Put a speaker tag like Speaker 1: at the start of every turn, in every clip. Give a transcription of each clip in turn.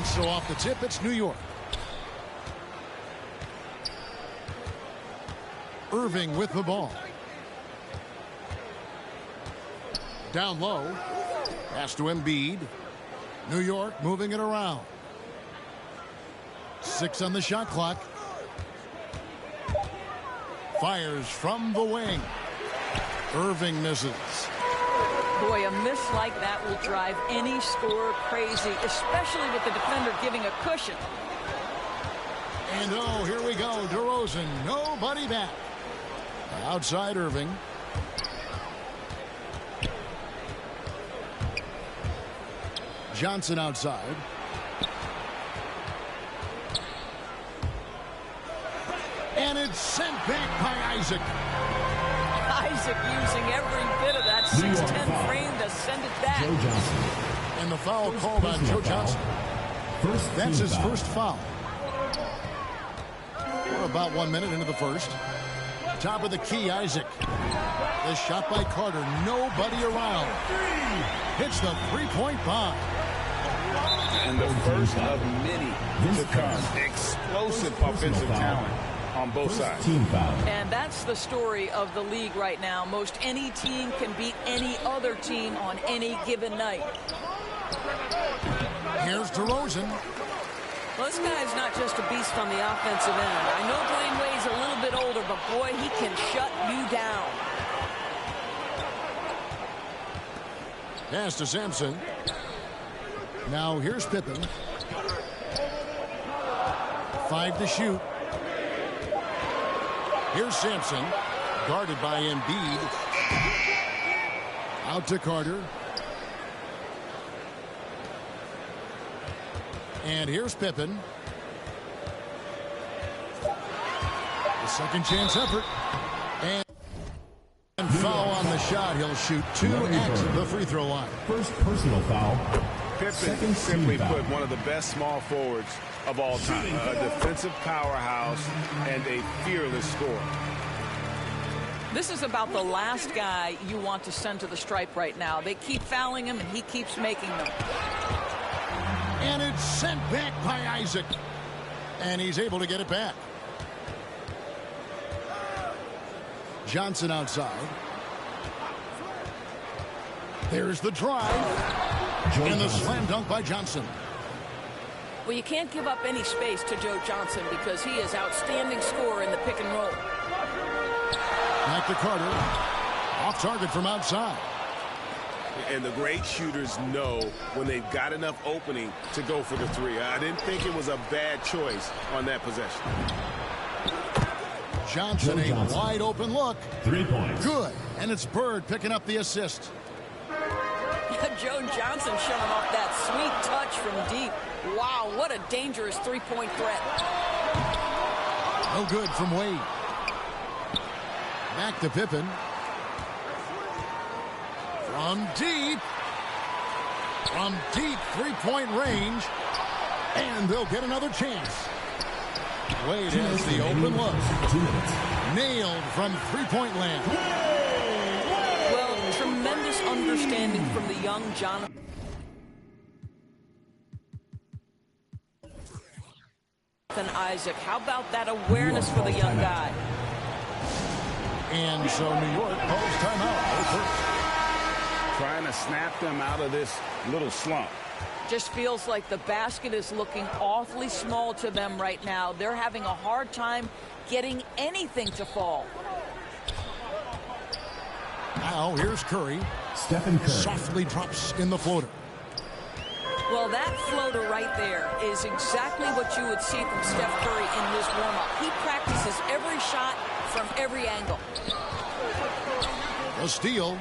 Speaker 1: And so off the tip, it's New York. Irving with the ball. Down low. Pass to Embiid. New York moving it around. 6 on the shot clock. Fires from the wing. Irving misses.
Speaker 2: Boy, a miss like that will drive any scorer crazy, especially with the defender giving a cushion.
Speaker 1: And oh, here we go. DeRozan, nobody back. Outside Irving. Johnson outside. And it's sent back by Isaac.
Speaker 2: Isaac using every bit of that 6'10" frame to send it back.
Speaker 3: Joe Johnson.
Speaker 1: And the foul called on Joe Johnson. That's his first foul. We're about 1 minute into the first. Top of the key, Isaac. The shot by Carter. Nobody around. Hits the three-point bomb.
Speaker 4: And the first of many to come. Explosive offensive talent on both sides.
Speaker 2: And that's the story of the league right now. Most any team can beat any other team on any given night.
Speaker 1: Here's DeRozan.
Speaker 2: Well, this guy's not just a beast on the offensive end. I know Dwayne Wade's a little bit older, but boy, he can shut you down.
Speaker 1: Pass to Sampson. Now here's Pippen. 5 to shoot. Here's Sampson. Guarded by Embiid. Out to Carter. And here's Pippen. The second chance effort. And foul on the shot. He'll shoot 2 at the free throw line.
Speaker 3: First personal foul.
Speaker 4: Pippen simply put one of the best small forwards of all time. A defensive powerhouse and a fearless scorer.
Speaker 2: This is about the last guy you want to send to the stripe right now. They keep fouling him, and he keeps making them.
Speaker 1: And it's sent back by Isaac. And he's able to get it back. Johnson outside. There's the drive. And the slam dunk by Johnson.
Speaker 2: Well, you can't give up any space to Joe Johnson because he is outstanding scorer in the pick and roll.
Speaker 1: Back to Carter. Off target from outside.
Speaker 4: And the great shooters know when they've got enough opening to go for the three. I didn't think it was a bad choice on that possession.
Speaker 1: Johnson, a wide open look.
Speaker 3: 3 points.
Speaker 1: Good. And it's Bird picking up the assist.
Speaker 2: Joe Johnson showing off that sweet touch from deep. Wow, what a dangerous three-point threat.
Speaker 1: No good from Wade. Back to Pippen. From deep. From deep three-point range. And they'll get another chance. Wade has the open look. Nailed from three-point land.
Speaker 2: Well, tremendous understanding from the young Jonathan Isaac. How about that awareness for the young guy?
Speaker 1: And so New York calls timeout.
Speaker 4: Trying to snap them out of this little slump.
Speaker 2: Just feels like the basket is looking awfully small to them right now. They're having a hard time getting anything to fall.
Speaker 1: Now here's Curry.
Speaker 3: Stephen Curry
Speaker 1: softly drops in the floater.
Speaker 2: Well, that floater right there is exactly what you would see from Steph Curry in his warm-up. He practices every shot from every angle.
Speaker 1: A steal.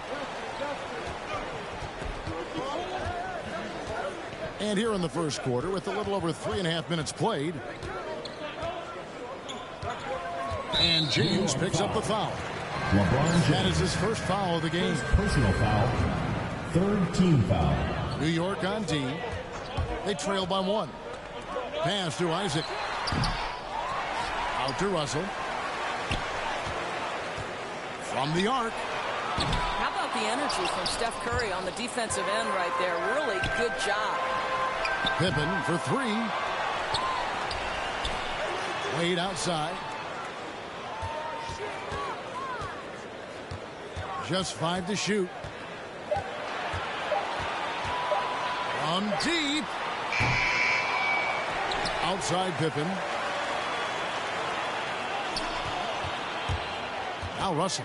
Speaker 1: And here in the first quarter, with a little over 3.5 minutes played. And James picks up the foul. That is his first foul of the game.
Speaker 3: Personal foul. Third team foul.
Speaker 1: New York on D. They trail by 1. Pass to Isaac. Out to Russell. From the arc.
Speaker 2: How about the energy from Steph Curry on the defensive end right there? Really good job.
Speaker 1: Pippen for three. Wade outside. Just 5 to shoot. From deep. Outside Pippen. Now Russell.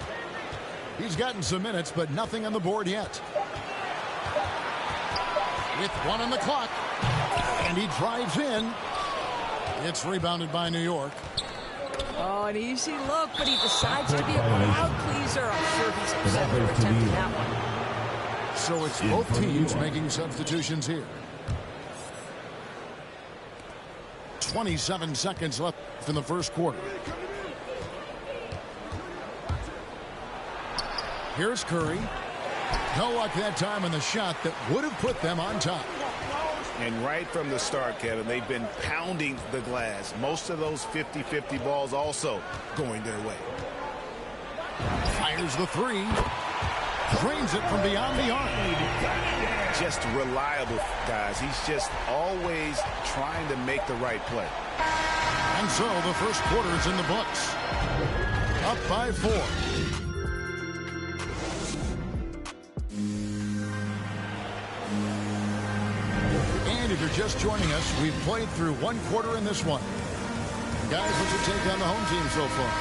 Speaker 1: He's gotten some minutes, but nothing on the board yet. With 1 on the clock. And he drives in. It's rebounded by New York.
Speaker 2: Oh, an easy look, but he decides to be a crowd pleaser. I'm sure he's upset for attempting that one.
Speaker 1: So it's both teams making substitutions here. 27 seconds left in the first quarter. Here's Curry. No luck that time on the shot that would have put them on top.
Speaker 4: And right from the start, Kevin, they've been pounding the glass. Most of those 50-50 balls also going their way.
Speaker 1: Fires the three. Drains it from beyond the arc.
Speaker 4: Just reliable, guys. He's just always trying to make the right play.
Speaker 1: And so the first quarter is in the books. Up by 4. And if you're just joining us, we've played through 1 quarter in this one. Guys, what's your take on the home team so far?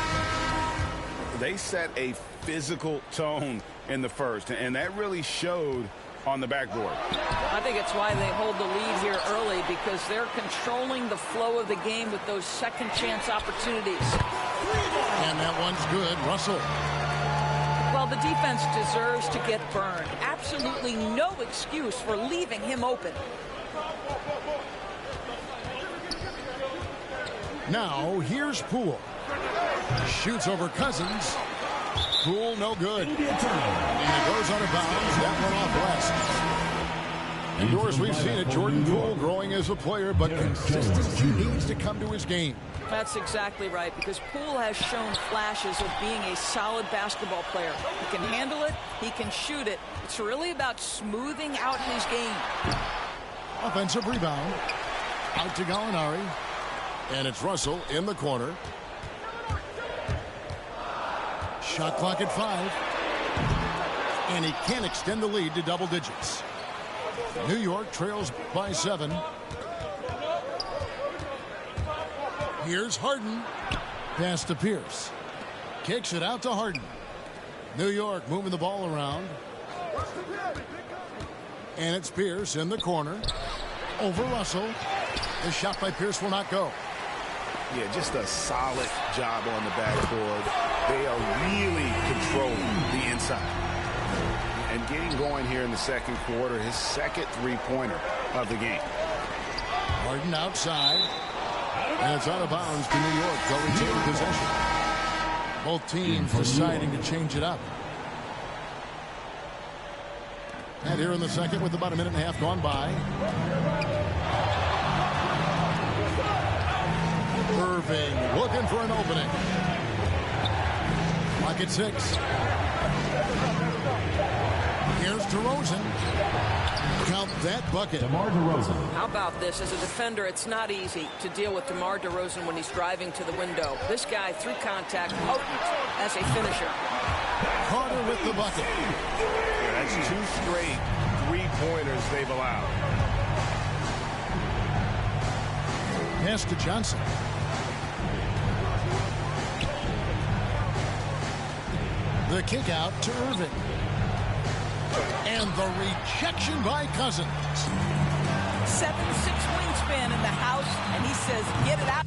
Speaker 4: They set a physical tone in the first, and that really showed on the backboard.
Speaker 2: I think it's why they hold the lead here early, because they're controlling the flow of the game with those second chance opportunities.
Speaker 1: And that one's good. Russell.
Speaker 2: Well, the defense deserves to get burned. Absolutely no excuse for leaving him open.
Speaker 1: Now, here's Poole. Shoots over Cousins. Poole, no good. And it goes out of bounds. That one off West. Indoors, we've seen it. Jordan Poole growing as a player, but consistency needs to come to his game.
Speaker 2: That's exactly right, because Poole has shown flashes of being a solid basketball player. He can handle it. He can shoot it. It's really about smoothing out his game.
Speaker 1: Offensive rebound. Out to Gallinari. And it's Russell in the corner. Shot clock at 5. And he can't extend the lead to double digits. New York trails by 7. Here's Harden. Pass to Pierce. Kicks it out to Harden. New York moving the ball around. And it's Pierce in the corner. Over Russell. The shot by Pierce will not go.
Speaker 4: Yeah, just a solid job on the backboard. They are really controlling the inside. And getting going here in the second quarter, his second three-pointer of the game.
Speaker 1: Harden outside. And it's out of bounds to New York. They'll retain possession. Both teams deciding to change it up. And here in the second with about a minute and a half gone by. Irving looking for an opening. Clock at 6. Here's DeRozan. Count that bucket.
Speaker 3: DeMar DeRozan.
Speaker 2: How about this? As a defender, it's not easy to deal with DeMar DeRozan when he's driving to the window. This guy, through contact, potent as a finisher.
Speaker 1: Carter with the bucket.
Speaker 4: Yeah, that's 2 straight three-pointers they've allowed.
Speaker 1: Pass to Johnson. The kick out to Irving. And the rejection by Cousins.
Speaker 2: 7'6" wingspan in the house, and he says, get it out.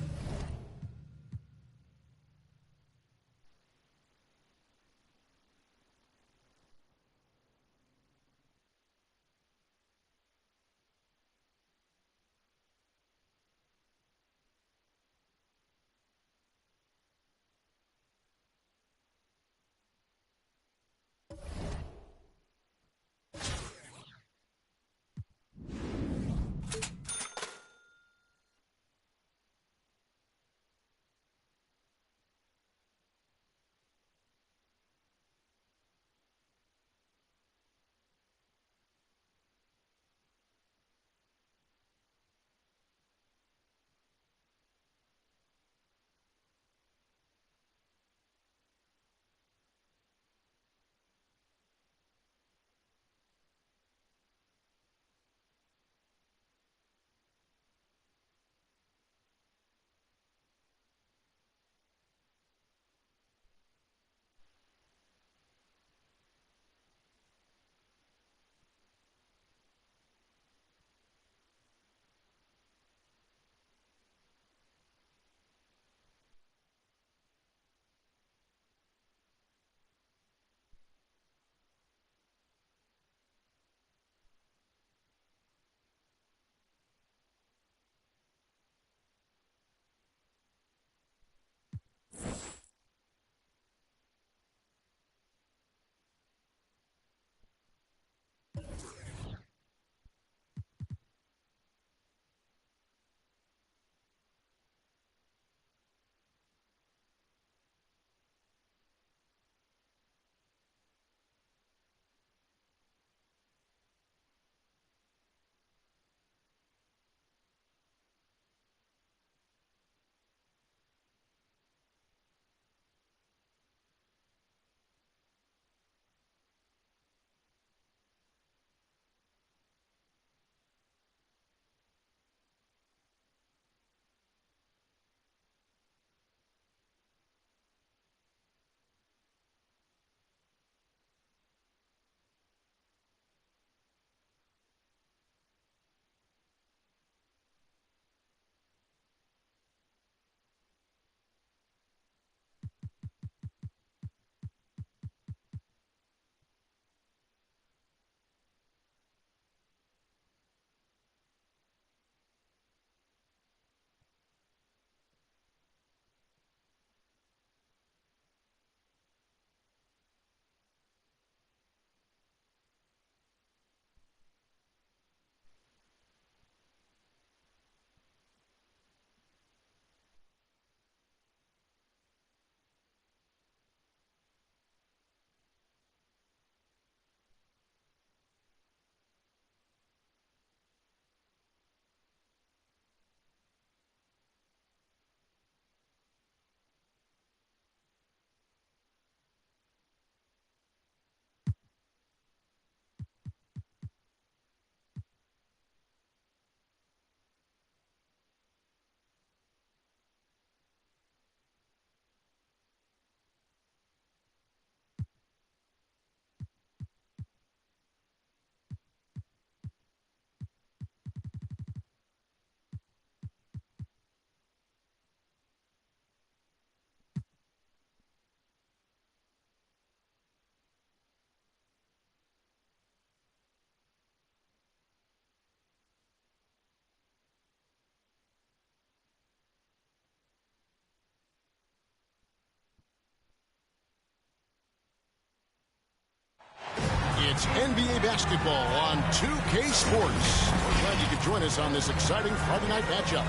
Speaker 1: It's NBA basketball on 2K Sports. We're glad you could join us on this exciting Friday night matchup.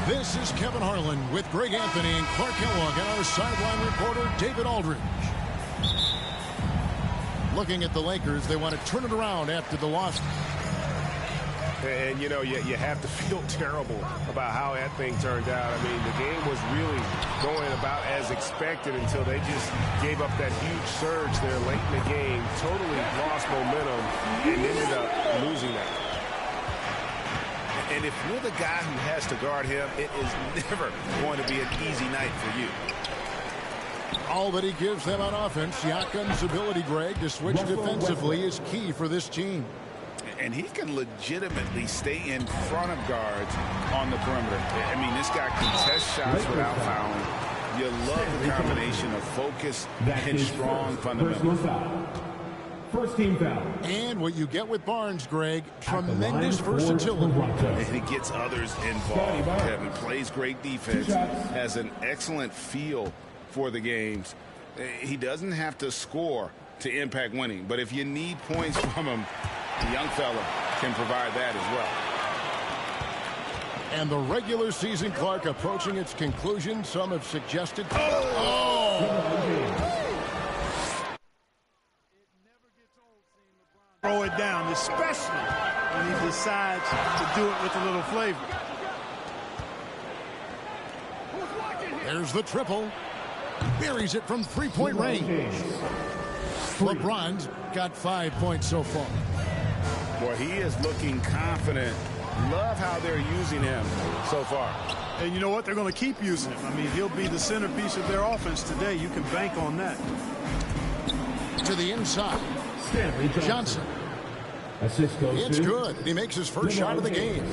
Speaker 1: This is Kevin Harlan with Greg Anthony and Clark Kellogg and our sideline reporter David Aldridge. Looking at the Lakers, they want to turn it around after the loss.
Speaker 5: And, you know, you have to feel terrible about how that thing turned out. I mean, the game was really going about as expected until they just gave up that huge surge there late in the game, totally lost momentum, and ended up losing that.
Speaker 4: And if you're the guy who has to guard him, it is never going to be an easy night for you.
Speaker 1: All that he gives them on offense, Siakam's ability, Greg, to switch defensively is key for this team.
Speaker 4: And he can legitimately stay in front of guards on the perimeter. I mean, this guy can test shots without fouling. You love the combination of focus and strong fundamentals.
Speaker 3: First team foul.
Speaker 1: And what you get with Barnes, Greg, tremendous versatility.
Speaker 4: And he gets others involved. Kevin plays great defense, has an excellent feel for the games. He doesn't have to score to impact winning, but if you need points from him, the young fella can provide that as well.
Speaker 1: And the regular season, Clark, approaching its conclusion. Some have suggested. Oh!
Speaker 6: Throw it down, especially when he decides to do it with a little flavor.
Speaker 1: There's the triple. Buries it from three-point range. LeBron's got 5 points so far.
Speaker 4: Boy, he is looking confident. Love how they're using him so far.
Speaker 6: And you know what? They're going to keep using him. I mean, he'll be the centerpiece of their offense today. You can bank on that.
Speaker 1: To the inside. Johnson. It's good. He makes his first shot of the game.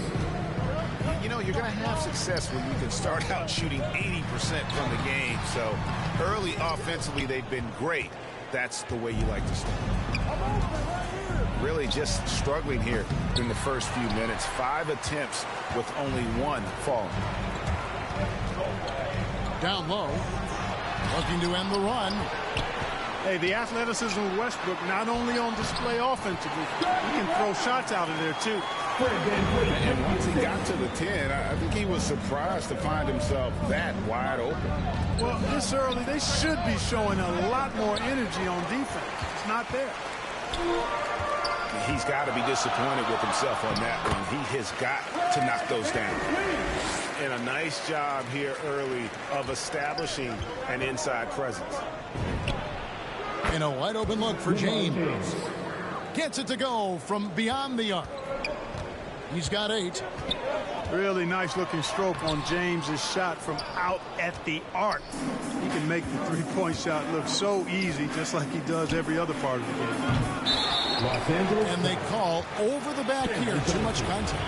Speaker 4: You know, you're going to have success when you can start out shooting 80% from the game. So early offensively, they've been great. That's the way you like to start. Really just struggling here in the first few minutes. 5 attempts with only 1 falling.
Speaker 1: Down low. Looking to end the run.
Speaker 6: Hey, the athleticism of Westbrook not only on display offensively, he can throw shots out of there, too.
Speaker 4: And once he got to the 10, I think he was surprised to find himself that wide open.
Speaker 6: Well, this early, they should be showing a lot more energy on defense. It's not there.
Speaker 4: He's got to be disappointed with himself on that one. He has got to knock those down.
Speaker 5: And a nice job here early of establishing an inside presence.
Speaker 1: And a wide open look for James. Gets it to go from beyond the arc. He's got 8.
Speaker 6: Really nice looking stroke on James's shot from out at the arc. He can make the three-point shot look so easy, just like he does every other part of the game.
Speaker 1: And they call over the back here. Too much contact.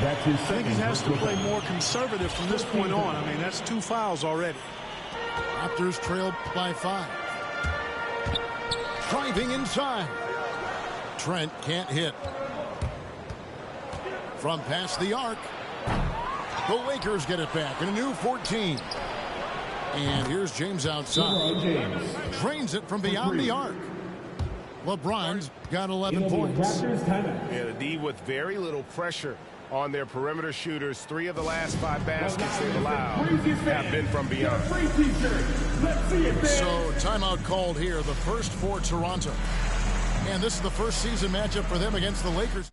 Speaker 6: I think he has to play more conservative from this point on. I mean, that's 2 fouls already.
Speaker 1: Raptors trail by 5. Driving inside. Trent can't hit. From past the arc. The Lakers get it back in a new 14. And here's James outside. Drains it from beyond the arc. LeBron's got 11 points.
Speaker 5: Yeah, the D with very little pressure on their perimeter shooters. 3 of the last 5 baskets they've allowed have been from beyond.
Speaker 1: So timeout called here, the first for Toronto. And this is the first season matchup for them against the Lakers.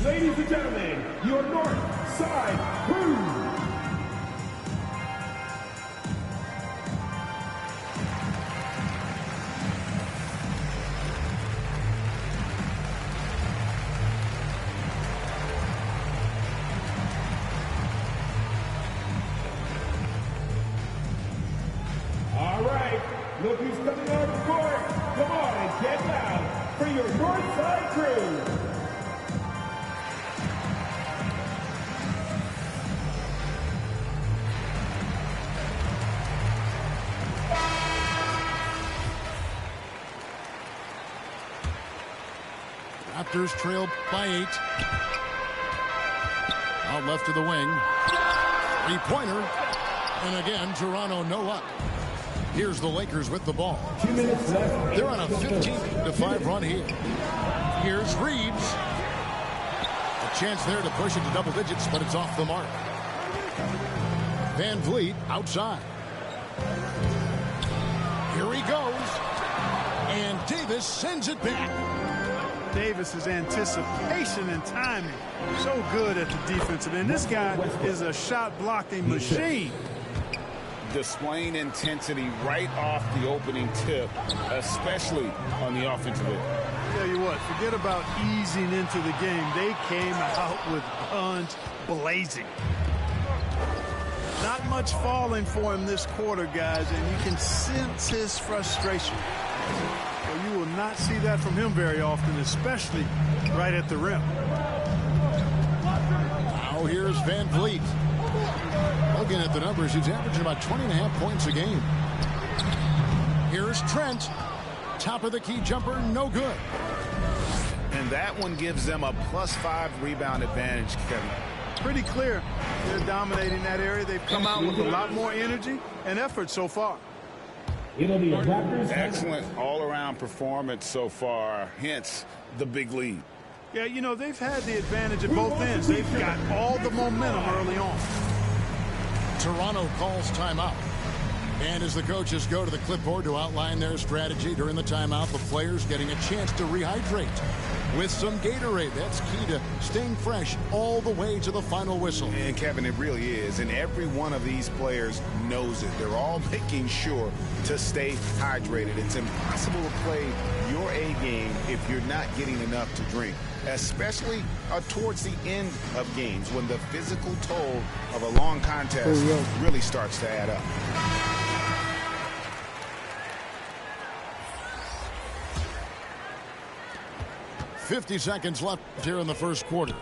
Speaker 3: Ladies and gentlemen, your North Side Crew. All right, look who's coming on the court. Come on and get loud for your North Side Crew.
Speaker 1: Raptors trail by 8. Out left to the wing. Three-pointer. And again, Toronto no luck. Here's the Lakers with the ball.
Speaker 3: 2 minutes left.
Speaker 1: They're on a 15-5 run here. Here's Reeves. A chance there to push it to double digits, but it's off the mark. Van Vliet outside. Here he goes. And Davis sends it back.
Speaker 6: Davis's anticipation and timing, so good at the defensive end. This guy is a shot-blocking machine.
Speaker 4: Displaying intensity right off the opening tip, especially on the offensive end.
Speaker 6: Tell you what, forget about easing into the game. They came out with guns blazing. Not much falling for him this quarter, guys, and you can sense his frustration. Well, you will not see that from him very often, especially right at the rim.
Speaker 1: Now here's Van Vliet. Looking at the numbers, he's averaging about 20.5 points a game. Here's Trent. Top of the key jumper, no good.
Speaker 4: And that one gives them a +5 rebound advantage, Kevin.
Speaker 6: Pretty clear. They're dominating that area. They've come out with a lot more energy and effort so far.
Speaker 3: It'll be a Raptors.
Speaker 4: Excellent all-around performance so far, hence the big lead.
Speaker 6: Yeah, you know, they've had the advantage at both ends. They've got all the momentum early on.
Speaker 1: Toronto calls timeout. And as the coaches go to the clipboard to outline their strategy during the timeout, the players getting a chance to rehydrate with some Gatorade. That's key to staying fresh all the way to the final whistle.
Speaker 4: And Kevin, it really is. And every one of these players knows it. They're all making sure to stay hydrated. It's impossible to play your A game if you're not getting enough to drink, especially towards the end of games when the physical toll of a long contest really starts to add up.
Speaker 1: .50 seconds left here in the first quarter.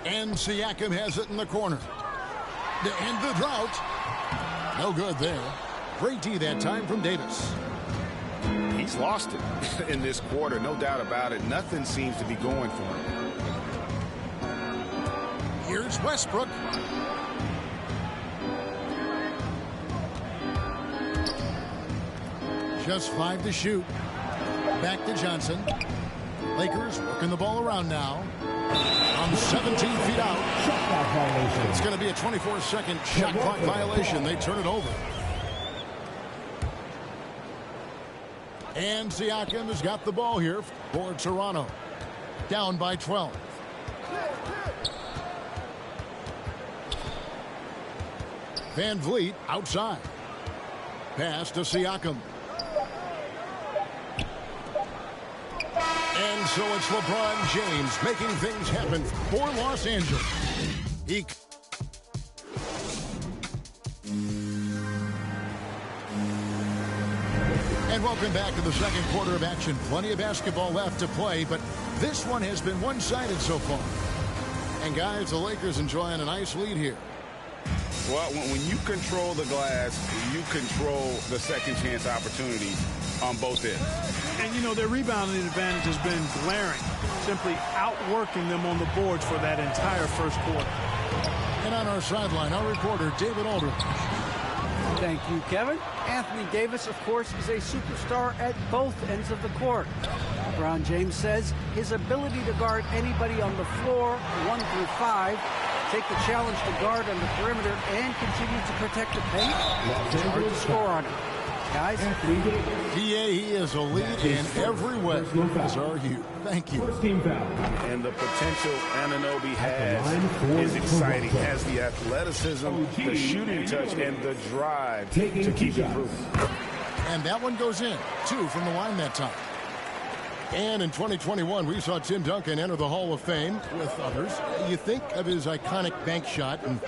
Speaker 1: And Siakam has it in the corner. To end the drought. No good there. Great D that time from Davis.
Speaker 4: He's lost it in this quarter, no doubt about it. Nothing seems to be going for him.
Speaker 1: Here's Westbrook. Just 5 to shoot. Back to Johnson. Lakers working the ball around now. From 17 feet out. It's going to be a 24-second shot clock violation. They turn it over. And Siakam has got the ball here for Toronto. Down by 12. Van Vliet outside. Pass to Siakam. And so it's LeBron James making things happen for Los Angeles. And welcome back to the second quarter of action. Plenty of basketball left to play, but this one has been one-sided so far. And guys, the Lakers enjoying a nice lead here.
Speaker 4: Well, when you control the glass, you control the second chance opportunity on both ends.
Speaker 6: And, you know, their rebounding advantage has been glaring, simply outworking them on the boards for that entire first quarter.
Speaker 1: And on our sideline, our reporter, David Aldridge.
Speaker 7: Thank you, Kevin. Anthony Davis, of course, is a superstar at both ends of the court. LeBron James says his ability to guard anybody on the floor, 1 through 5, take the challenge to guard on the perimeter, and continue to protect the paint, it's hard to score on him. Guys,
Speaker 1: he is a lead in every way, as are you. Thank you.
Speaker 4: And the potential Anunoby has is exciting. Has the athleticism, the shooting touch, and the drive to keep improving.
Speaker 1: And that one goes in. 2 from the line that time. And in 2021, we saw Tim Duncan enter the Hall of Fame with others. You think of his iconic bank shot. And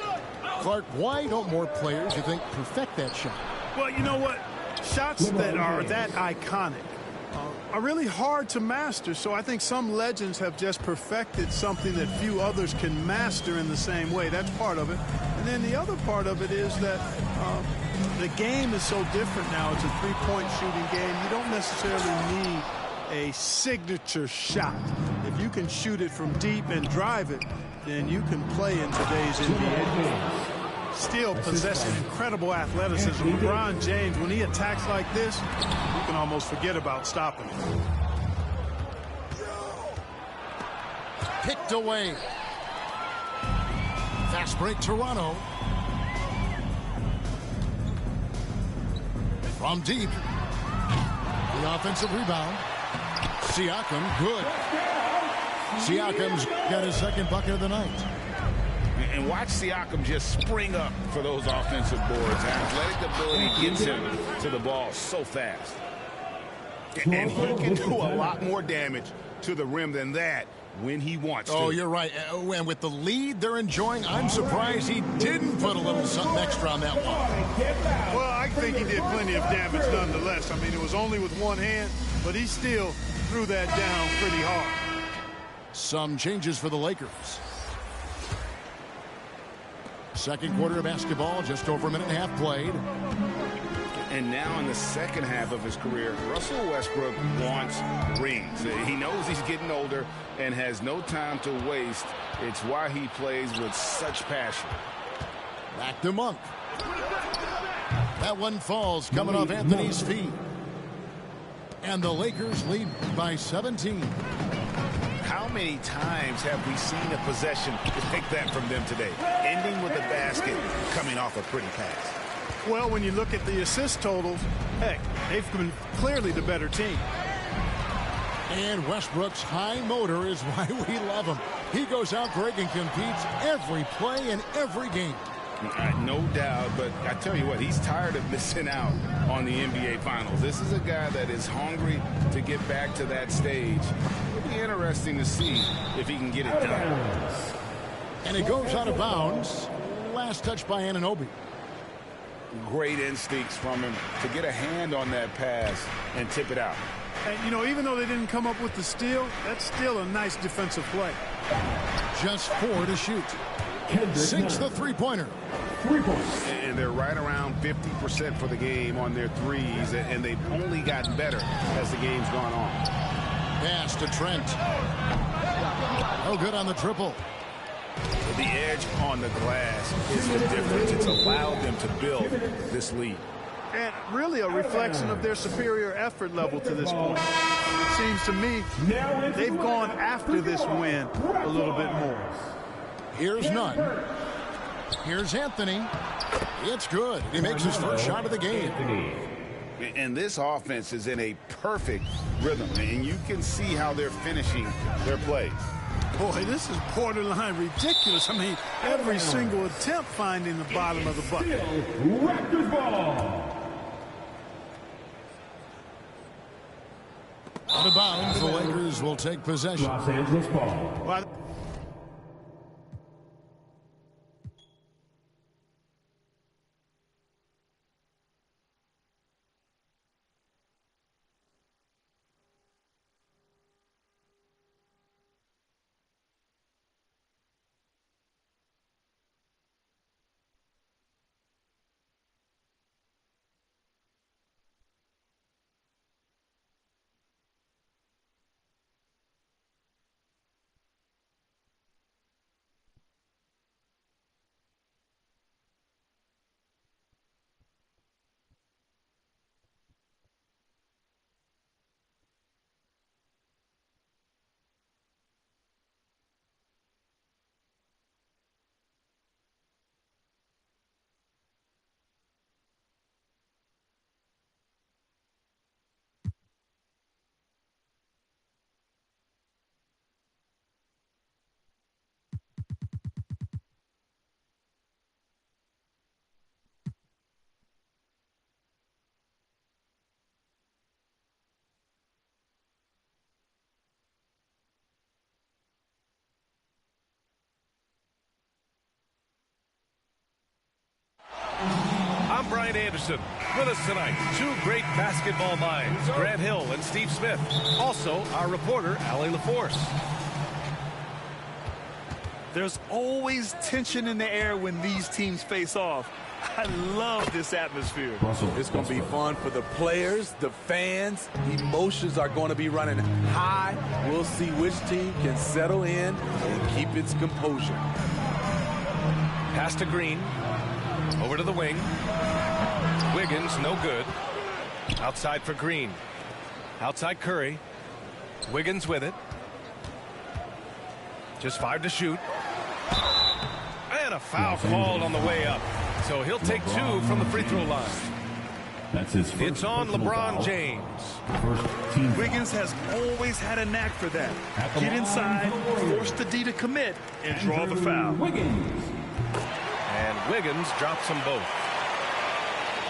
Speaker 1: Clark, why don't more players, you think, perfect that shot?
Speaker 6: Well, you know what? Shots that are that iconic are really hard to master. So I think some legends have just perfected something that few others can master in the same way. That's part of it. And then the other part of it is that the game is so different now. It's a three-point shooting game. You don't necessarily need a signature shot. If you can shoot it from deep and drive it, then you can play in today's NBA. Still possessing incredible athleticism. LeBron James, when he attacks like this, you can almost forget about stopping him.
Speaker 1: Picked away. Fast break, Toronto. From deep. The offensive rebound. Siakam, good. Siakam's got his second bucket of the night.
Speaker 4: And watch Siakam just spring up for those offensive boards. Athletic ability gets him to the ball so fast. And he can do a lot more damage to the rim than that when he wants to.
Speaker 1: Oh, you're right. And with the lead they're enjoying, I'm surprised he didn't put a little something extra on that one.
Speaker 6: Well, I think he did plenty of damage nonetheless. I mean, it was only with one hand, but he still threw that down pretty hard.
Speaker 1: Some changes for the Lakers. Second quarter of basketball, just over a minute and a half played.
Speaker 4: And now in the second half of his career, Russell Westbrook wants rings. He knows he's getting older and has no time to waste. It's why he plays with such passion.
Speaker 1: Back to Monk. That one falls coming off Anthony's feet. And the Lakers lead by 17.
Speaker 4: How many times have we seen a possession take that from them today, ending with a basket coming off a pretty pass?
Speaker 6: Well, when you look at the assist totals, heck, they've been clearly the better team.
Speaker 1: And Westbrook's high motor is why we love him. He goes out, Greg, and competes every play in every game.
Speaker 4: No doubt, but I tell you what, he's tired of missing out on the NBA Finals. This is a guy that is hungry to get back to that stage. It'll be interesting to see if he can get it done.
Speaker 1: And it goes out of bounds. Last touch by Anunoby.
Speaker 4: Great instincts from him to get a hand on that pass and tip it out.
Speaker 6: And, you know, even though they didn't come up with the steal, that's still a nice defensive play.
Speaker 1: Just 4 to shoot. Sinks the three-pointer.
Speaker 4: And they're right around 50% for the game on their threes, and they've only gotten better as the game's gone on.
Speaker 1: Pass to Trent. No good on the triple.
Speaker 4: The edge on the glass is the difference. It's allowed them to build this lead.
Speaker 6: And really a reflection of their superior effort level to this point. It seems to me they've gone after this win a little bit more.
Speaker 1: Here's Nunn. Here's Anthony. It's good. He makes his first shot of the game.
Speaker 4: And this offense is in a perfect rhythm, and you can see how they're finishing their plays.
Speaker 6: Boy, this is borderline ridiculous. I mean, every single attempt finding the bottom of the bucket.
Speaker 3: Raptors ball.
Speaker 1: Out of bounds, the Lakers will take possession.
Speaker 3: Los Angeles ball.
Speaker 8: I'm Brian Anderson. With us tonight, two great basketball minds, Grant Hill and Steve Smith. Also, our reporter, Allie LaForce.
Speaker 9: There's always tension in the air when these teams face off.
Speaker 3: I love this atmosphere.
Speaker 9: It's going to be fun for the players, the fans. Emotions are going to be running high. We'll see which team can settle in and keep its composure.
Speaker 8: Pass to Green. Over to the wing. Wiggins, no good. Outside for Green. Outside Curry. Wiggins with it. Just 5 to shoot. And a foul called on the way up. So he'll take 2 from the free throw line.
Speaker 10: That's his first.
Speaker 8: It's on LeBron James.
Speaker 10: First team.
Speaker 3: Wiggins has always had a knack for that. Get inside, force the D to commit, and draw the foul.
Speaker 10: Wiggins.
Speaker 8: And Wiggins drops them both.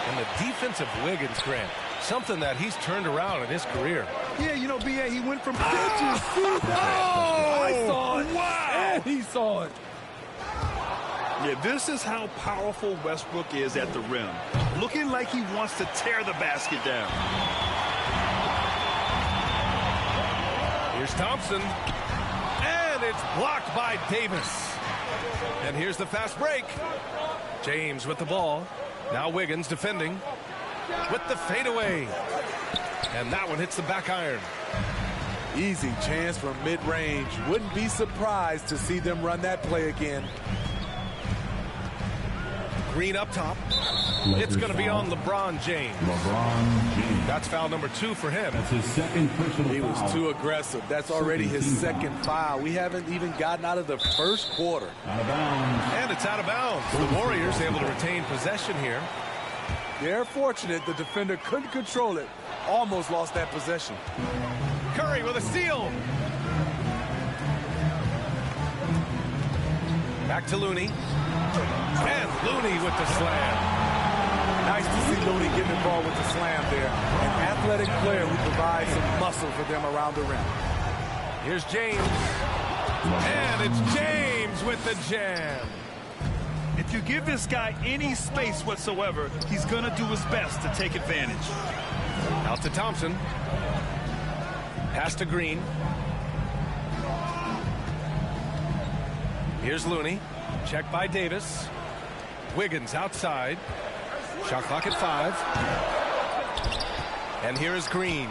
Speaker 8: And the defense of Wiggins, Grant, something that he's turned around in his career.
Speaker 3: Yeah, you know, B.A., he went from...
Speaker 9: Oh! I saw it.
Speaker 3: Wow!
Speaker 9: And he saw it.
Speaker 3: Yeah, this is how powerful Westbrook is at the rim. Looking like he wants to tear the basket down.
Speaker 8: Here's Thompson. And it's blocked by Davis. And here's the fast break. James with the ball. Now Wiggins defending with the fadeaway. And that one hits the back iron.
Speaker 9: Easy chance from mid-range. Wouldn't be surprised to see them run that play again.
Speaker 8: Green up top. It's going to be on LeBron James. That's foul number 2 for him.
Speaker 10: That's his second personal foul.
Speaker 9: He was too aggressive. That's already his second foul. We haven't even gotten out of the first quarter.
Speaker 10: Out of bounds.
Speaker 8: And it's out of bounds. The Warriors able to retain possession here.
Speaker 9: They're fortunate the defender couldn't control it. Almost lost that possession.
Speaker 8: Curry with a steal. Back to Looney. And Looney with the slam.
Speaker 9: Nice to see Looney getting involved with the slam there. An athletic player who provides some muscle for them around the rim.
Speaker 8: Here's James. And it's James with the jam.
Speaker 3: If you give this guy any space whatsoever, he's going to do his best to take advantage.
Speaker 8: Out to Thompson. Pass to Green. Here's Looney. Check by Davis. Wiggins outside. Shot clock at 5. And here is Green.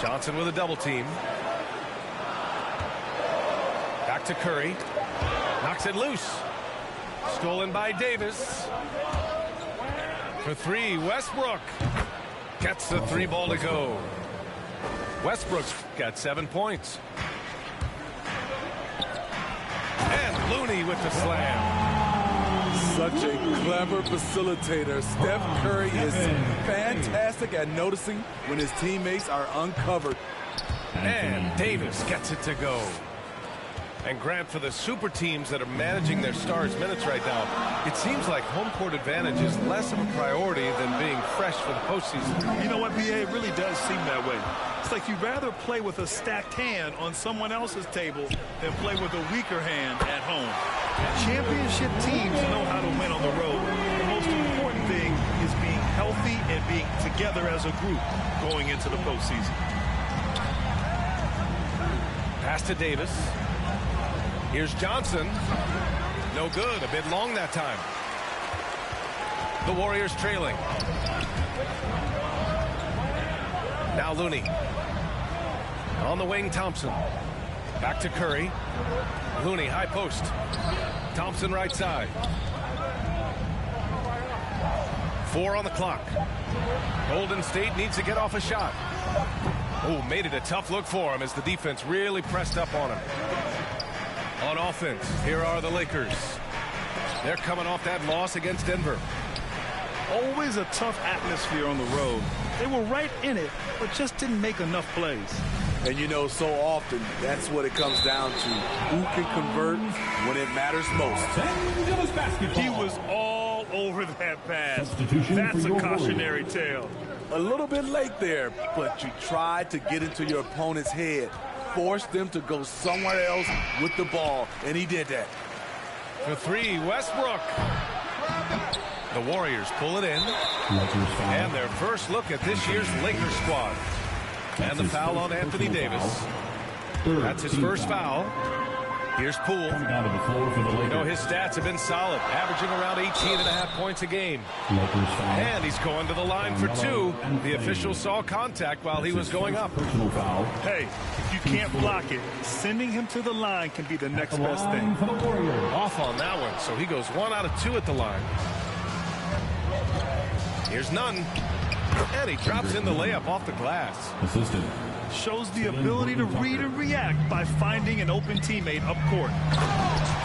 Speaker 8: Johnson with a double team. Back to Curry. Knocks it loose. Stolen by Davis. For 3, Westbrook. Gets the 3 ball to go. Westbrook's got 7 points. And Looney with the slam.
Speaker 9: Such a clever facilitator. Steph Curry is fantastic at noticing when his teammates are uncovered.
Speaker 8: And Davis gets it to go. And Grant, for the super teams that are managing their stars minutes right now, it seems like home court advantage is less of a priority than being fresh for the postseason.
Speaker 3: You know what, B.A., it really does seem that way. It's like you'd rather play with a stacked hand on someone else's table than play with a weaker hand at home. Championship teams know how to win on the road. The most important thing is being healthy and being together as a group going into the postseason.
Speaker 8: Pass to Davis. Here's Johnson. No good. A bit long that time. The Warriors trailing. Now Looney. On the wing, Thompson. Back to Curry. Looney, high post. Thompson right side. 4 on the clock. Golden State needs to get off a shot. Oh, made it a tough look for him as the defense really pressed up on him. On offense, here are the Lakers. They're coming off that loss against Denver.
Speaker 3: Always a tough atmosphere on the road. They were right in it, but just didn't make enough plays.
Speaker 9: And you know, so often, that's what it comes down to. Who can convert when it matters most?
Speaker 3: He was all over that pass. That's a cautionary tale.
Speaker 9: A little bit late there, but you tried to get into your opponent's head. Forced them to go somewhere else with the ball, and he did that.
Speaker 8: For 3, Westbrook. The Warriors pull it in. And their first look at this year's Lakers squad. And the foul on Anthony Davis. That's his first foul. Here's Poole.
Speaker 10: Coming onto the floor for the Lakers.
Speaker 8: You know, his stats have been solid, averaging around 18.5 points a game.
Speaker 10: Lakers foul.
Speaker 8: And he's going to the line for two. The official saw contact while he was going up.
Speaker 10: Personal foul.
Speaker 3: Hey, if you can't block it, sending him to the line can be the next best thing.
Speaker 10: For the Warriors.
Speaker 8: Off on that one, so he goes 1 out of 2 at the line. Here's Nunn. And he drops in the layup off the glass.
Speaker 10: Assistant.
Speaker 3: Shows the ability to read and react by finding an open teammate up court.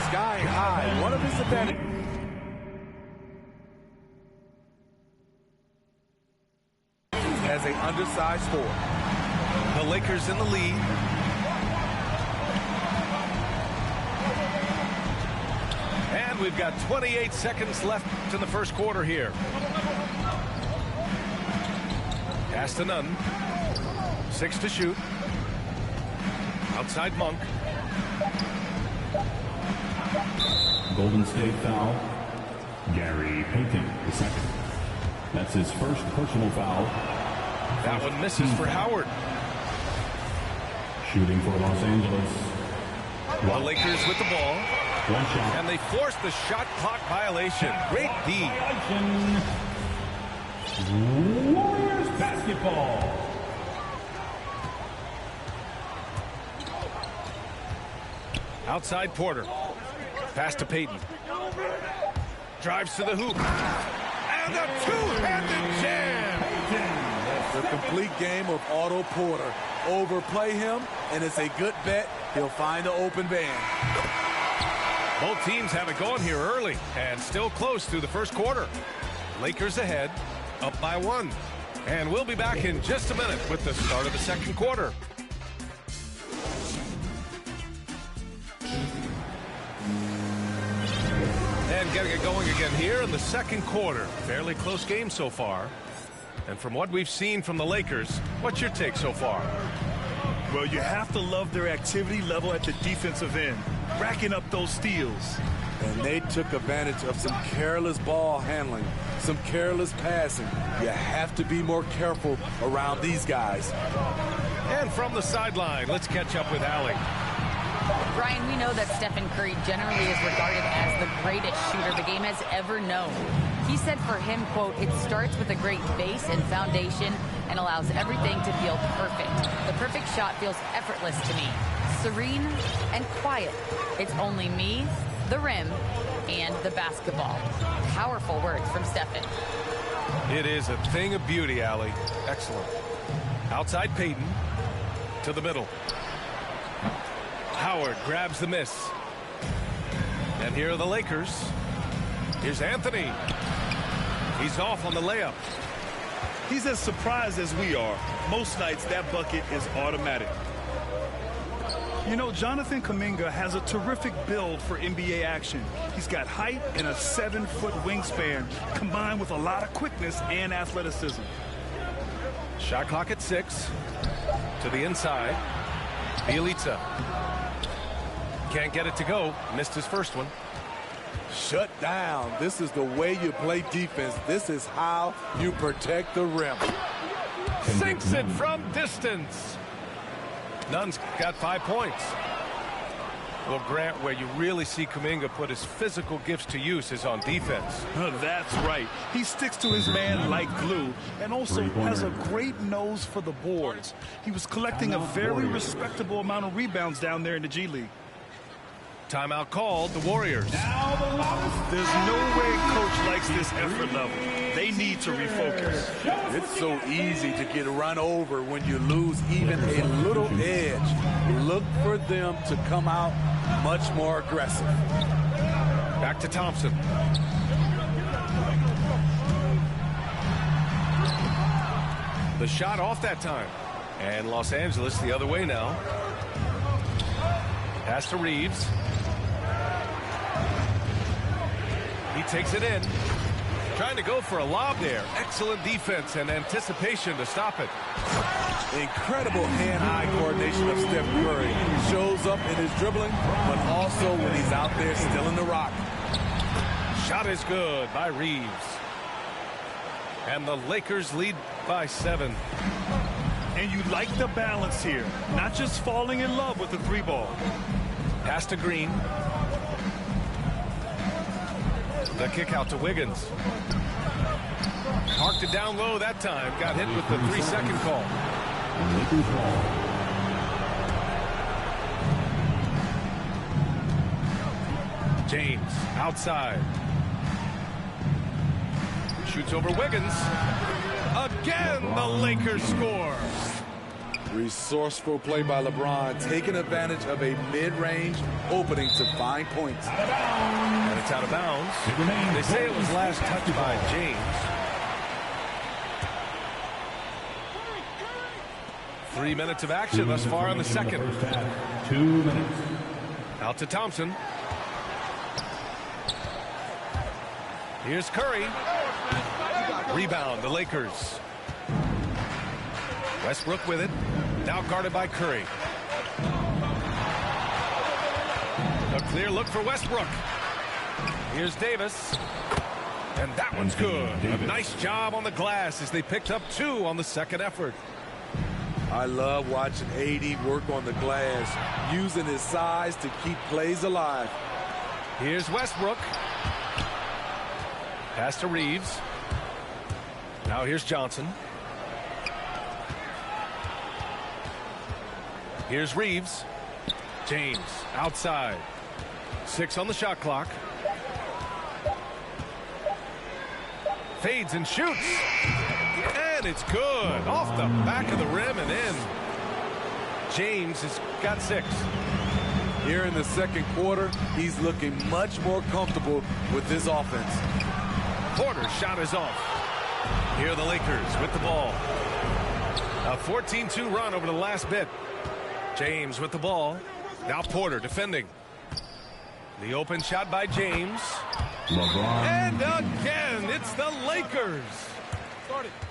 Speaker 9: Sky high. One of his advantages. As an undersized forward.
Speaker 8: The Lakers in the lead. And we've got 28 seconds left in the first quarter here. Pass to Nunn. 6 to shoot. Outside Monk.
Speaker 10: Golden State foul. Gary Payton, the second. That's his first personal foul.
Speaker 8: That one misses for Howard.
Speaker 10: Shooting for Los Angeles.
Speaker 8: The Lakers with the ball.
Speaker 10: One shot.
Speaker 8: And they force the shot clock violation. Great D.
Speaker 10: Warriors basketball.
Speaker 8: Outside Porter. Pass to Payton. Drives to the hoop. And a two-handed jam.
Speaker 9: The complete game of Otto Porter. Overplay him, and it's a good bet he'll find an open man.
Speaker 8: Both teams have it going here early and still close through the first quarter. Lakers ahead, up by 1. And we'll be back in just a minute with the start of the second quarter. And getting it going again here in the second quarter. Fairly close game so far. And from what we've seen from the Lakers, what's your take so far?
Speaker 3: Well, you have to love their activity level at the defensive end, racking up those steals.
Speaker 9: And they took advantage of some careless ball handling, some careless passing. You have to be more careful around these guys.
Speaker 8: And from the sideline, let's catch up with Allie.
Speaker 11: Brian, we know that Stephen Curry generally is regarded as the greatest shooter the game has ever known. He said for him, quote, "It starts with a great base and foundation and allows everything to feel perfect. The perfect shot feels effortless to me, serene and quiet. It's only me, the rim, and the basketball." Powerful words from Stephen.
Speaker 8: It is a thing of beauty, Allie. Excellent. Outside Payton to the middle. Howard grabs the miss. And here are the Lakers. Here's Anthony. He's off on the layup.
Speaker 3: He's as surprised as we are. Most nights that bucket is automatic. You know, Jonathan Kuminga has a terrific build for NBA action. He's got height and a 7-foot wingspan combined with a lot of quickness and athleticism.
Speaker 8: Shot clock at 6. To the inside. Bielitsa. Can't get it to go. Missed his first one.
Speaker 9: Shut down. This is the way you play defense. This is how you protect the rim.
Speaker 8: Sinks it from distance. Nunn's got 5 points. Well, Grant, where you really see Kuminga put his physical gifts to use is on defense.
Speaker 3: That's right. He sticks to his man like glue and also has a great nose for the boards. He was collecting a very respectable amount of rebounds down there in the G League.
Speaker 8: Timeout called, the Warriors.
Speaker 3: There's no way coach likes this effort level. They need to refocus.
Speaker 9: It's so easy to get run over when you lose even a little edge. Look for them to come out much more aggressive.
Speaker 8: Back to Thompson. The shot off that time. And Los Angeles the other way now. Pass to Reeves. He takes it in. Trying to go for a lob there. Excellent defense and anticipation to stop it.
Speaker 9: Incredible hand-eye coordination of Steph Curry. Shows up in his dribbling, but also when he's out there stealing the rock.
Speaker 8: Shot is good by Reeves. And the Lakers lead by 7.
Speaker 3: And you like the balance here. Not just falling in love with the 3-ball.
Speaker 8: Pass to Green. The kick out to Wiggins. Parked it down low that time. Got hit with the 3-second call. James outside. Shoots over Wiggins. Again, the Lakers score.
Speaker 9: Resourceful play by LeBron, taking advantage of a mid-range opening to find points.
Speaker 8: And it's out of bounds. They say it was last touched by James. 3 minutes of action thus far in the second.
Speaker 10: 2 minutes.
Speaker 8: Out to Thompson. Here's Curry. Rebound, the Lakers. Westbrook with it. Now guarded by Curry. A clear look for Westbrook. Here's Davis. And that one's good. A nice job on the glass as they picked up 2 on the second effort.
Speaker 9: I love watching AD work on the glass, using his size to keep plays alive.
Speaker 8: Here's Westbrook. Pass to Reeves. Now here's Johnson. Here's Reeves. James outside. 6 on the shot clock. Fades and shoots. And it's good. Off the back of the rim and in. James has got 6.
Speaker 9: Here in the second quarter, he's looking much more comfortable with his offense.
Speaker 8: Porter's shot is off. Here are the Lakers with the ball. A 14-2 run over the last bit. James with the ball. Now Porter defending. The open shot by James.
Speaker 10: LeBron.
Speaker 8: And again, it's the Lakers.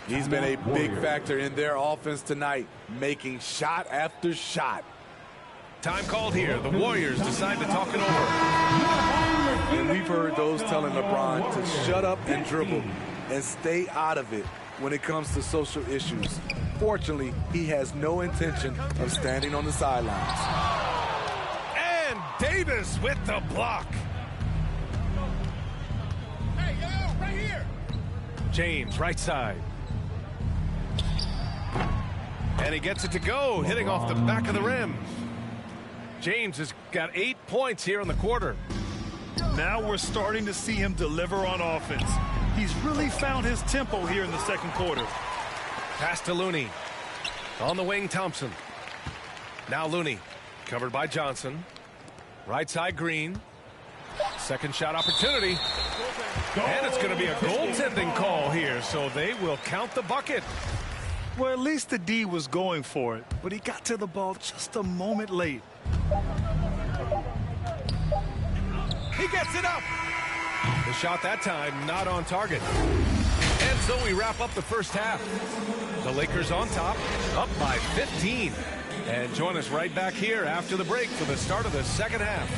Speaker 9: He's been a big factor in their offense tonight, making shot after shot.
Speaker 8: Time called here. The Warriors decide to talk it over.
Speaker 9: And we've heard those telling LeBron to shut up and dribble and stay out of it when it comes to social issues. Fortunately, he has no intention of standing on the sidelines.
Speaker 8: And Davis with the block.
Speaker 1: Hey, yo, right here.
Speaker 8: James, right side. And he gets it to go, hitting off the back of the rim. James has got 8 points here in the quarter.
Speaker 3: Now we're starting to see him deliver on offense. He's really found his tempo here in the second quarter.
Speaker 8: Pass to Looney. On the wing, Thompson. Now Looney, covered by Johnson. Right side, Green. Second shot opportunity. And it's going to be a goaltending call here, so they will count the bucket.
Speaker 3: Well, at least the D was going for it, but he got to the ball just a moment late.
Speaker 8: He gets it up. The shot that time not on target. And so we wrap up the first half. The Lakers on top, up by 15. And join us right back here after the break for the start of the second half.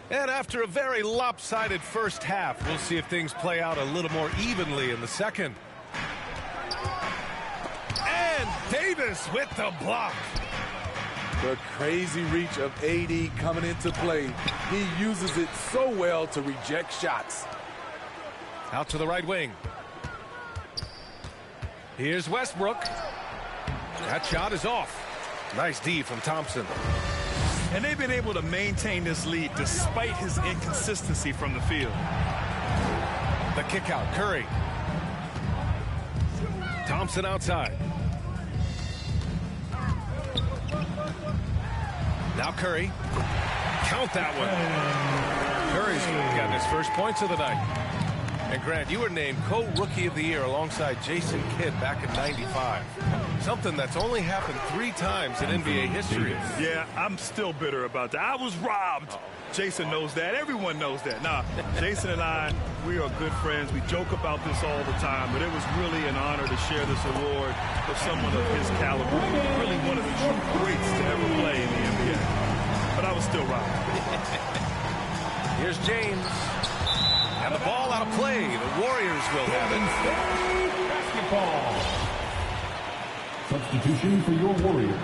Speaker 8: And after a very lopsided first half, we'll see if things play out a little more evenly in the second. And Davis with the block.
Speaker 9: The crazy reach of AD coming into play. He uses it so well to reject shots.
Speaker 8: Out to the right wing. Here's Westbrook. That shot is off. Nice D from Thompson.
Speaker 3: And they've been able to maintain this lead despite his inconsistency from the field.
Speaker 8: The kick out, Curry. Thompson outside. Now Curry. Count that one. Curry's gotten his first points of the night. And Grant, you were named co-rookie of the year alongside Jason Kidd back in '95. Something that's only happened 3 times in NBA history.
Speaker 3: Yeah, I'm still bitter about that. I was robbed. Jason knows that. Everyone knows that. Nah, Jason and I, we are good friends. We joke about this all the time, but it was really an honor to share this award with someone of his caliber. Really one of the true greats to ever play in the NBA. But I was still robbed.
Speaker 8: Here's James. And the ball out of play. The Warriors will have it.
Speaker 10: Basketball. Substitution for your Warriors.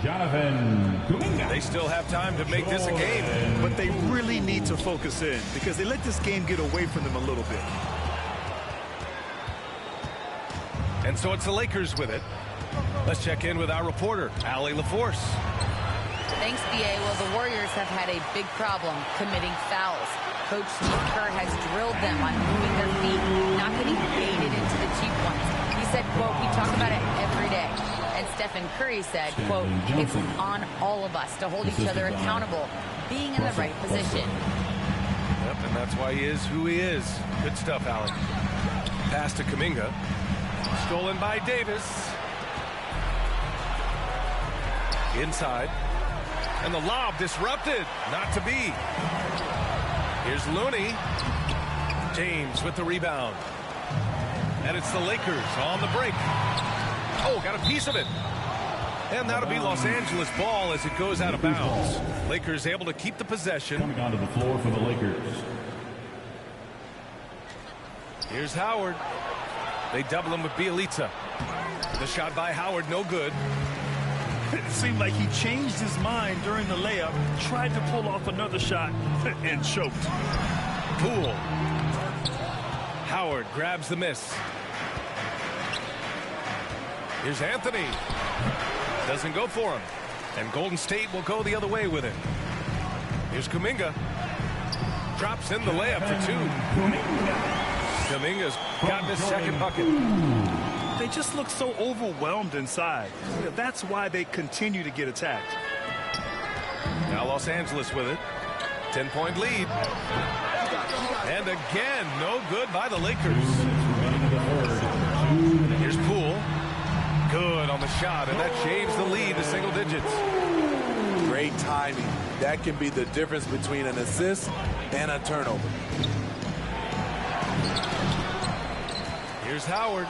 Speaker 10: Jonathan Kuminga.
Speaker 8: They still have time to make this a game.
Speaker 3: But they really need to focus in because they let this game get away from them a little bit.
Speaker 8: And so it's the Lakers with it. Let's check in with our reporter, Allie LaForce.
Speaker 11: Thanks, B.A. Well, the Warriors have had a big problem committing fouls. Coach Steve Kerr has drilled them on moving their feet, not getting baited into the cheap ones. He said, quote, we talk about it every day. And Stephen Curry said, quote, it's on all of us to hold each other accountable, being in the right position.
Speaker 8: Yep, and that's why he is who he is. Good stuff, Allie. Pass to Kuminga. Stolen by Davis. Inside. And the lob disrupted. Not to be. Here's Looney. James with the rebound. And it's the Lakers on the break. Oh, got a piece of it. And that'll be Los Angeles ball as it goes out of bounds. Lakers able to keep the possession.
Speaker 10: Coming onto the floor for the Lakers.
Speaker 8: Here's Howard. They double him with Bielitsa. The shot by Howard, no good.
Speaker 3: It seemed like he changed his mind during the layup, tried to pull off another shot, and choked.
Speaker 8: Poole. Howard grabs the miss. Here's Anthony. Doesn't go for him. And Golden State will go the other way with it. Here's Kuminga. Drops in the layup for two. Kuminga's gotten his second bucket.
Speaker 3: They just look so overwhelmed inside. That's why they continue to get attacked.
Speaker 8: Now Los Angeles with it. 10-point lead. And again, no good by the Lakers. Here's Poole. Good on the shot, and that shaves the lead to single digits.
Speaker 9: Great timing. That can be the difference between an assist and a turnover.
Speaker 8: Here's Howard.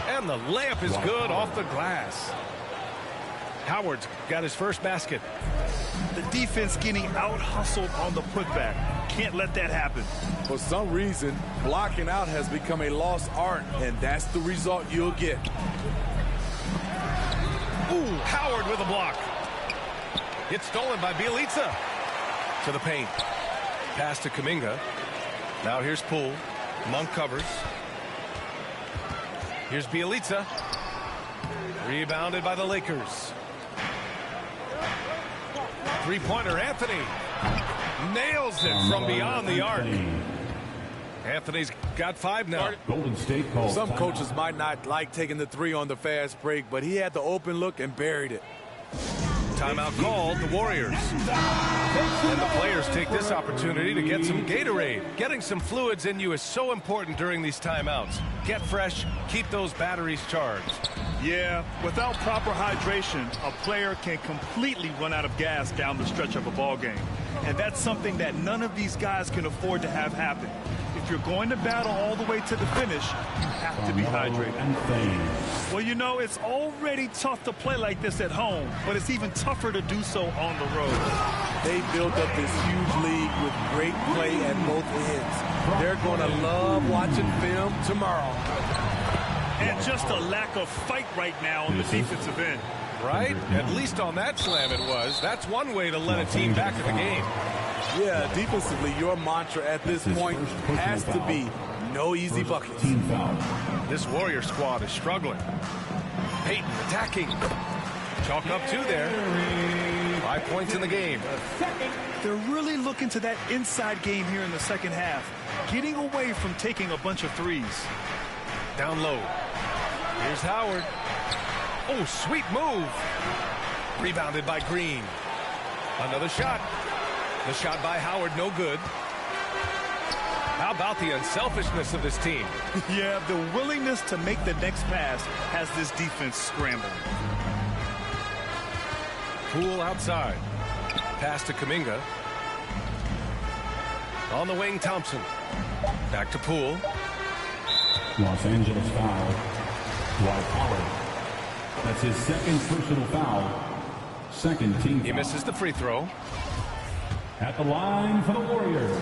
Speaker 8: And the layup is good off the glass. Howard's got his first basket.
Speaker 3: The defense getting out-hustled on the putback. Can't let that happen.
Speaker 9: For some reason, blocking out has become a lost art, and that's the result you'll get.
Speaker 8: Ooh, Howard with a block. It's stolen by Bielitsa. To the paint. Pass to Kuminga. Now here's Poole. Monk covers. Here's Bielitsa. Rebounded by the Lakers. Three-pointer, Anthony. Nails it from beyond the arc. Anthony's got 5 now.
Speaker 10: Golden State calls.
Speaker 9: Some coaches might not like taking the three on the fast break, but he had the open look and buried it.
Speaker 8: Timeout called, the Warriors. And the players take this opportunity to get some Gatorade. Getting some fluids in you is so important during these timeouts. Get fresh, keep those batteries charged.
Speaker 3: Yeah, without proper hydration, a player can completely run out of gas down the stretch of a ball game. And that's something that none of these guys can afford to have happen. If you're going to battle all the way to the finish, you have to be hydrated. Well, you know, it's already tough to play like this at home, but it's even tougher to do so on the road.
Speaker 9: They built up this huge league with great play at both ends. They're going to love watching film tomorrow.
Speaker 3: And just a lack of fight right now on the defensive end.
Speaker 8: Right? At least on that slam it was. That's one way to let a team back in the game.
Speaker 9: Yeah, defensively, your mantra at this point has to be no easy buckets.
Speaker 8: This Warrior squad is struggling. Payton attacking. Chalk up 2 there. 5 points in the game.
Speaker 3: They're really looking to that inside game here in the second half. Getting away from taking a bunch of threes.
Speaker 8: Down low. Here's Howard. Oh, sweet move. Rebounded by Green. Another shot. The shot by Howard, no good. How about the unselfishness of this team?
Speaker 3: Yeah, the willingness to make the next pass has this defense scrambling.
Speaker 8: Poole outside. Pass to Kuminga. On the wing, Thompson. Back to Poole.
Speaker 10: Los Angeles foul. Dwight Howard. That's his second personal foul. Second team foul.
Speaker 8: He misses the free throw.
Speaker 10: At the line for the Warriors,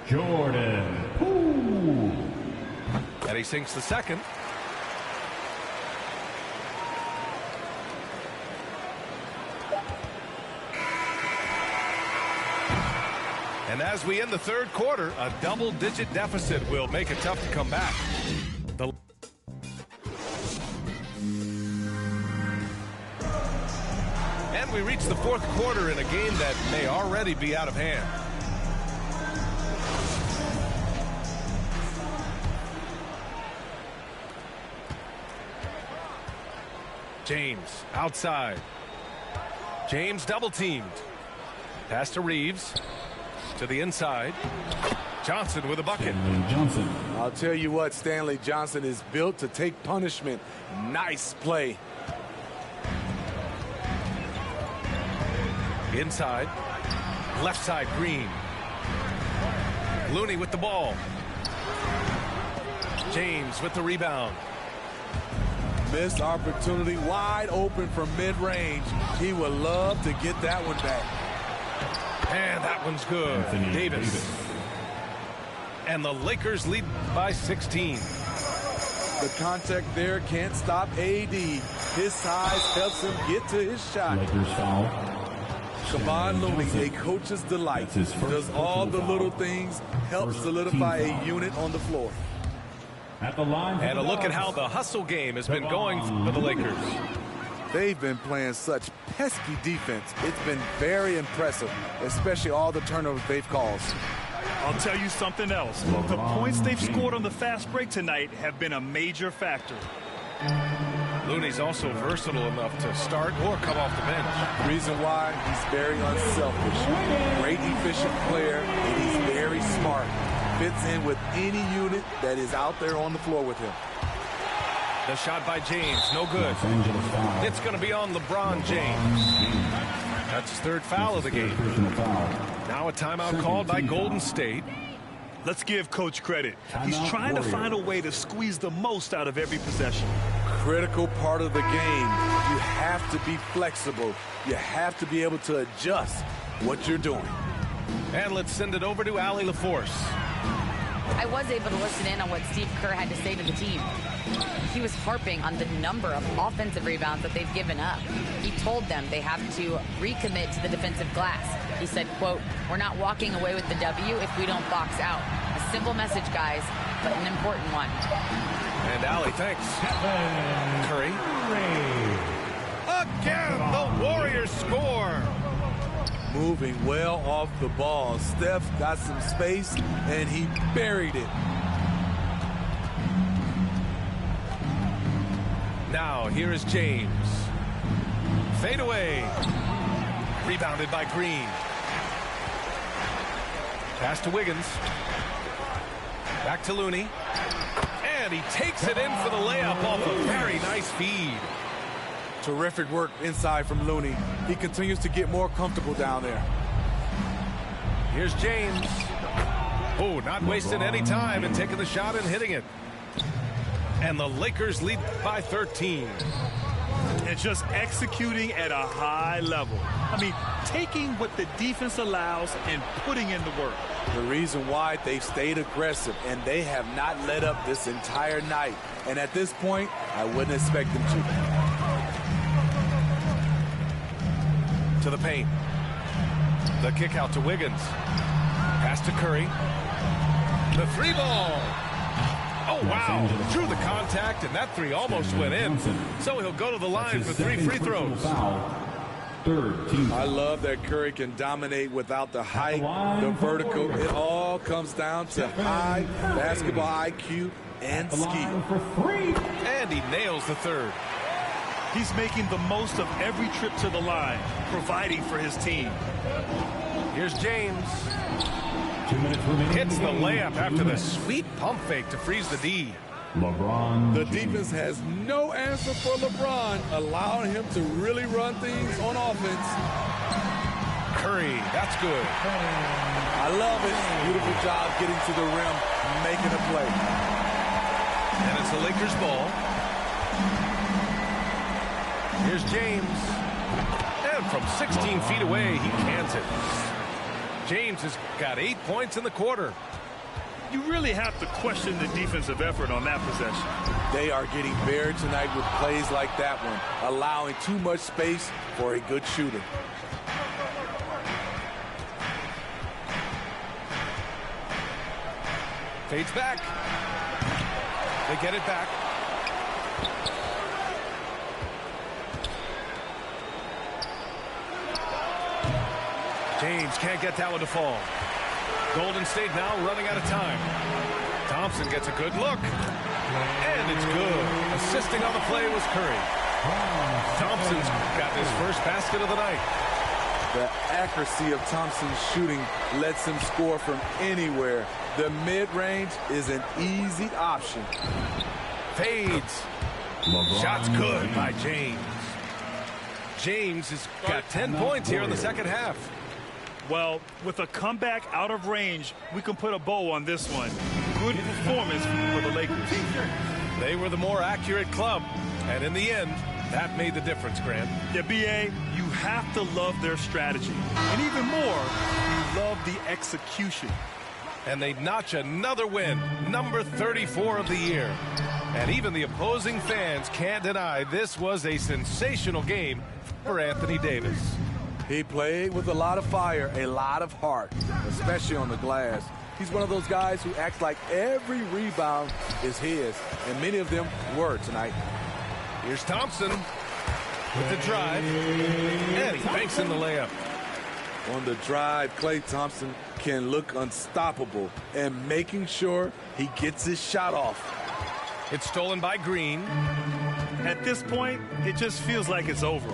Speaker 10: Jordan Poole.
Speaker 8: And he sinks the second. And as we end the third quarter, a double-digit deficit will make it tough to come back. And we reach the fourth quarter in a game that may already be out of hand. James outside. James double teamed. Pass to Reeves. To the inside. Johnson with a bucket.
Speaker 10: Johnson.
Speaker 9: I'll tell you what, Stanley Johnson is built to take punishment. Nice play.
Speaker 8: Inside. Left side, Green. Looney with the ball. James with the rebound.
Speaker 9: Missed opportunity, wide open from mid-range. He would love to get that one back.
Speaker 8: And that one's good. Davis. And the Lakers lead by 16.
Speaker 9: The contact there can't stop AD. His size helps him get to his shot.
Speaker 10: Lakers foul.
Speaker 9: Kevon Looney, a coach's delight, does all the little things, helps solidify a unit on the floor.
Speaker 10: At the line.
Speaker 8: And a look at how the hustle game has been going for the Lakers.
Speaker 9: They've been playing such pesky defense. It's been very impressive, especially all the turnovers they've caused.
Speaker 3: I'll tell you something else. The points they've scored on the fast break tonight have been a major factor.
Speaker 8: Looney's also versatile enough to start or come off the bench.
Speaker 9: The reason why, he's very unselfish. Great efficient player, and he's very smart. Fits in with any unit that is out there on the floor with him.
Speaker 8: The shot by James, no good. It's going to be on LeBron James. That's his third foul of the game. Now a timeout called by Golden State.
Speaker 3: Let's give Coach credit. He's trying to find a way to squeeze the most out of every possession.
Speaker 9: Critical part of the game. You have to be flexible. You have to be able to adjust what you're doing.
Speaker 8: And let's send it over to Allie LaForce.
Speaker 11: I was able to listen in on what Steve Kerr had to say to the team. He was harping on the number of offensive rebounds that they've given up. He told them they have to recommit to the defensive glass. He said, quote, "We're not walking away with the W if we don't box out." A simple message, guys, but an important one.
Speaker 8: And Allie, thanks. Curry. Again, the Warriors score.
Speaker 9: Moving well off the ball. Steph got some space, and he buried it.
Speaker 8: Now, here is James. Fade away. Rebounded by Green. Pass to Wiggins. Back to Looney. And he takes it in for the layup off a very nice feed.
Speaker 9: Terrific work inside from Looney. He continues to get more comfortable down there.
Speaker 8: Here's James. Oh, not wasting any time and taking the shot and hitting it. And the Lakers lead by 13.
Speaker 3: And just executing at a high level. I mean, taking what the defense allows and putting in the work.
Speaker 9: The reason why they've stayed aggressive, and they have not let up this entire night. And at this point, I wouldn't expect them to.
Speaker 8: To the paint. The kick out to Wiggins. Pass to Curry. The three ball. Oh, wow. Through the contact, and that three almost went in. So he'll go to the line for 3 free throws.
Speaker 9: I love that Curry can dominate without the height, the vertical. It all comes down to high basketball IQ and skill.
Speaker 8: And he nails the third.
Speaker 3: He's making the most of every trip to the line, providing for his team.
Speaker 8: Here's James. Hits the layup after the sweet pump fake to freeze the D.
Speaker 10: LeBron.
Speaker 9: The defense has no answer for LeBron, allowing him to really run things on offense.
Speaker 8: Curry, that's good.
Speaker 9: I love it. Beautiful job getting to the rim, making a play.
Speaker 8: And it's the Lakers ball. Here's James. And from 16 feet away, he cans it. James has got 8 points in the quarter.
Speaker 3: You really have to question the defensive effort on that possession.
Speaker 9: They are getting buried tonight with plays like that one, allowing too much space for a good shooter.
Speaker 8: Fades back. They get it back. James can't get that one to fall. Golden State now running out of time. Thompson gets a good look. And it's good. Assisting on the play was Curry. Thompson's got his first basket of the night.
Speaker 9: The accuracy of Thompson's shooting lets him score from anywhere. The mid-range is an easy option.
Speaker 8: Fades. Shot's good by James. James has got 10 points here in the second half.
Speaker 3: Well, with a comeback out of range, we can put a bow on this one. Good performance for the Lakers.
Speaker 8: They were the more accurate club, and in the end, that made the difference, Grant.
Speaker 3: Yeah, B.A., you have to love their strategy. And even more, you love the execution.
Speaker 8: And they notch another win, number 34 of the year. And even the opposing fans can't deny this was a sensational game for Anthony Davis.
Speaker 9: He played with a lot of fire, a lot of heart, especially on the glass. He's one of those guys who acts like every rebound is his, and many of them were tonight.
Speaker 8: Here's Thompson with the drive, and he banks in the layup.
Speaker 9: On the drive, Klay Thompson can look unstoppable, and making sure he gets his shot off.
Speaker 8: It's stolen by Green.
Speaker 3: At this point, it just feels like it's over.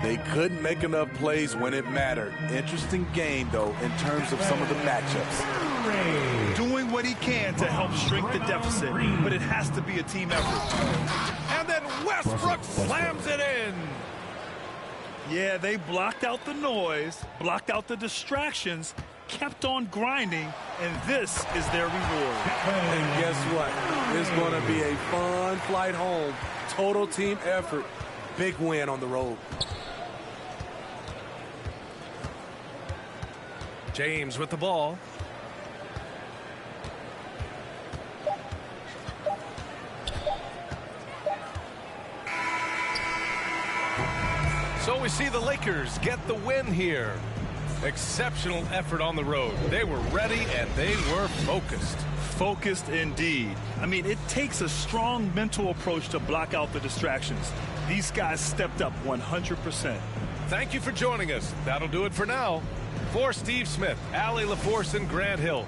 Speaker 9: They couldn't make enough plays when it mattered. Interesting game, though, in terms of some of the matchups.
Speaker 3: Doing what he can to help shrink the deficit, but it has to be a team effort.
Speaker 8: And then Westbrook slams it in.
Speaker 3: Yeah, they blocked out the noise, blocked out the distractions, kept on grinding, and this is their reward.
Speaker 9: And guess what? It's going to be a fun flight home. Total team effort. Big win on the road.
Speaker 8: James with the ball. So we see the Lakers get the win here. Exceptional effort on the road. They were ready and they were focused.
Speaker 3: Focused indeed. I mean, it takes a strong mental approach to block out the distractions. These guys stepped up 100%.
Speaker 8: Thank you for joining us. That'll do it for now. For Steve Smith, Allie LaForce, and Grant Hill.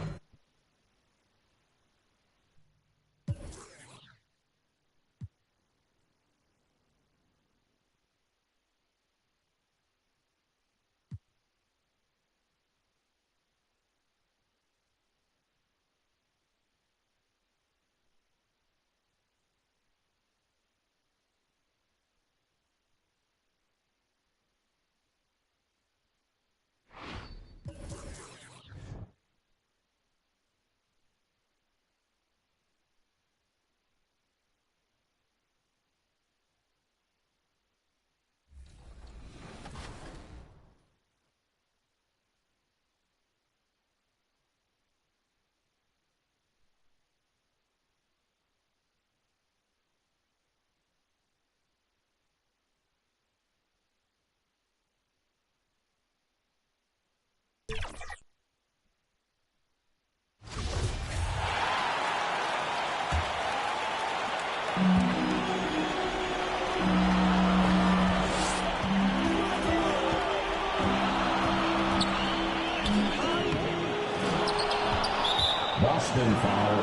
Speaker 10: Boston foul,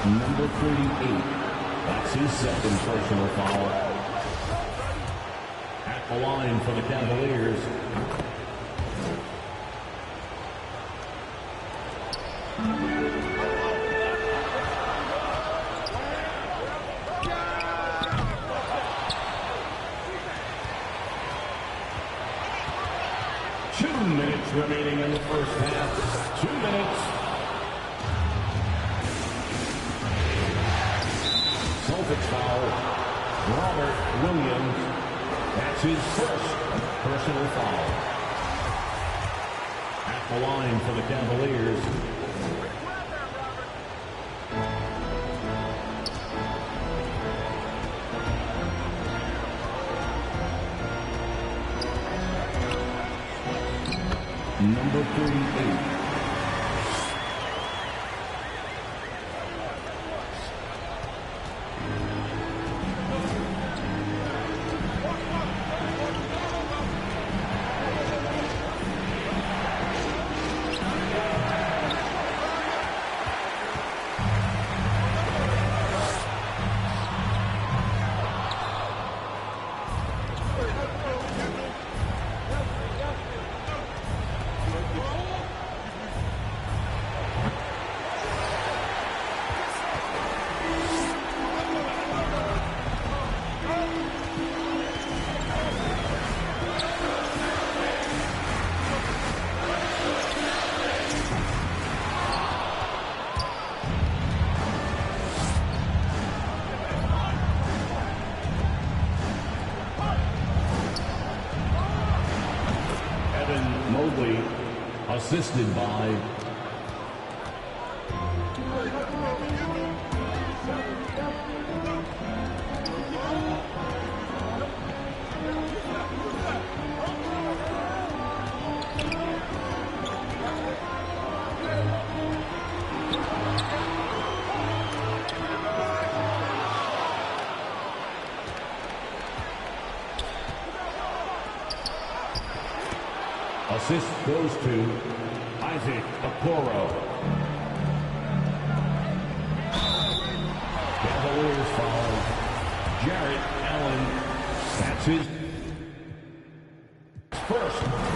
Speaker 10: number 38. That's his second personal foul. At the line for the Cavaliers. Remaining in the first half. 2 minutes. Celtics foul. Robert Williams. That's his first personal foul. At the line for the Cavaliers. Number 38. Mobley, assisted by assist goes to Isaac Okoro. Cavaliers foul. Jarrett Allen. That's his first.